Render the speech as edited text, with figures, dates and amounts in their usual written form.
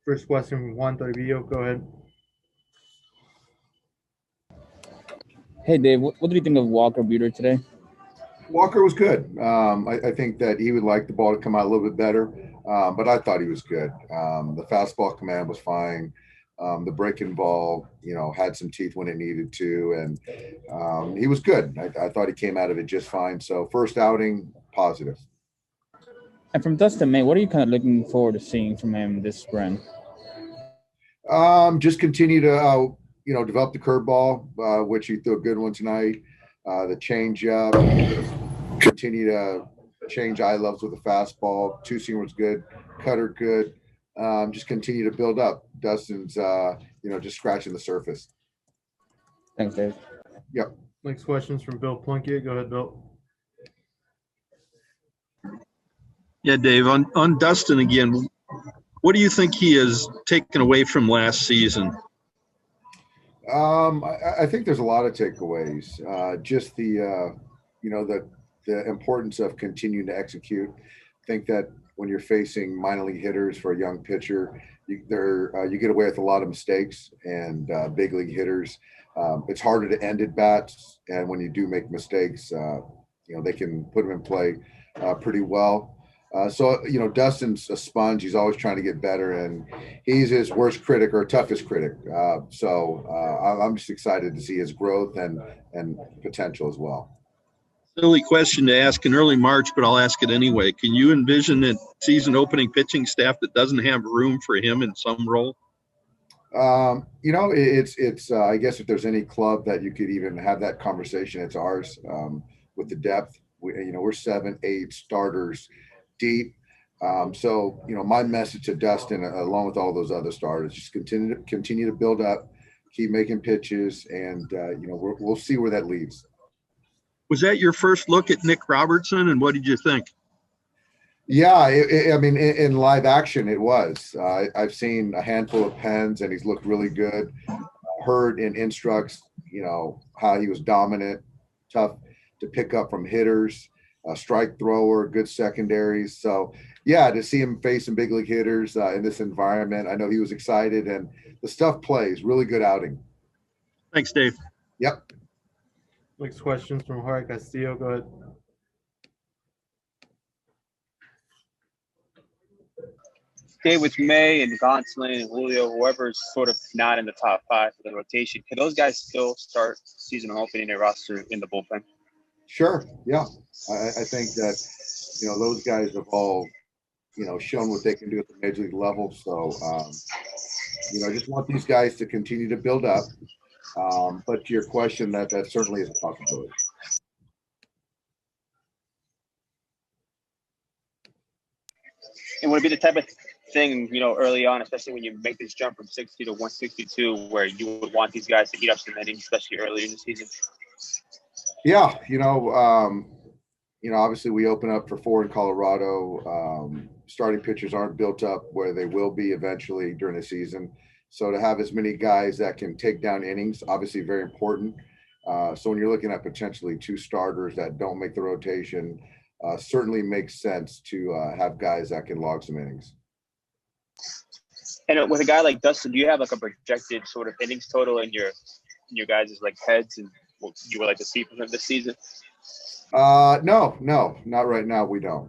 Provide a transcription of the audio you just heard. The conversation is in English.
First question from Juan Toribio. Go ahead. Hey, Dave, what do you think of Walker Buehler today? Walker was good. I think that he would like the ball to come out a little bit better, but I thought he was good. The fastball command was fine. The breaking ball, had some teeth when it needed to, and he was good. I thought he came out of it just fine. So first outing, positive. And from Dustin, what are you kind of looking forward to seeing from him this spring? Just continue to, develop the curveball, which he threw a good one tonight. The changeup, continue to change eye levels with the fastball. Two-seamer was good, cutter good. Just continue to build up. Dustin's, just scratching the surface. Thanks, Dave. Yep. Next question's from Bill Plunkett. Go ahead, Bill. Yeah, Dave, on Dustin again, what do you think he has taken away from last season? I think there's a lot of takeaways. Just the importance of continuing to execute. I think that when you're facing minor league hitters for a young pitcher, you get away with a lot of mistakes, and big league hitters, it's harder to end at bats. And when you do make mistakes, they can put them in play pretty well. So Dustin's a sponge. He's always trying to get better, and he's his worst critic or toughest critic. So I'm just excited to see his growth and potential as well. Silly question to ask in early March, but I'll ask it anyway. Can you envision a season opening pitching staff that doesn't have room for him in some role? It's I guess if there's any club that you could even have that conversation, it's ours. With the depth, we're 7-8 starters deep. So my message to Dustin, along with all those other starters, just continue to build up, keep making pitches, and we'll see where that leads. Was that your first look at Nick Robertson, and what did you think? Yeah, in live action, it was. I've seen a handful of pens, and he's looked really good. Heard in instructs, how he was dominant, tough to pick up from hitters, a strike thrower, good secondaries. So, yeah, to see him face some big league hitters in this environment, I know he was excited, and the stuff plays. Really good outing. Thanks, Dave. Yep. Next question's from Jorge Castillo. Go ahead. Dave, with May and Gonsolin and Julio, whoever's sort of not in the top five for the rotation, can those guys still start season opening their roster in the bullpen? Sure. Yeah. I think that, those guys have all, shown what they can do at the major league level. So, I just want these guys to continue to build up. But to your question, that certainly is a possibility. And would it be the type of thing, early on, especially when you make this jump from 60 to 162, where you would want these guys to eat up some innings, especially early in the season? Yeah, obviously we open up for 4 in Colorado. Starting pitchers aren't built up where they will be eventually during the season. So to have as many guys that can take down innings, obviously very important. So when you're looking at potentially 2 starters that don't make the rotation, certainly makes sense to have guys that can log some innings. And with a guy like Dustin, do you have like a projected sort of innings total in your guys' like heads and what you would like to see from him this season? No, not right now. We don't.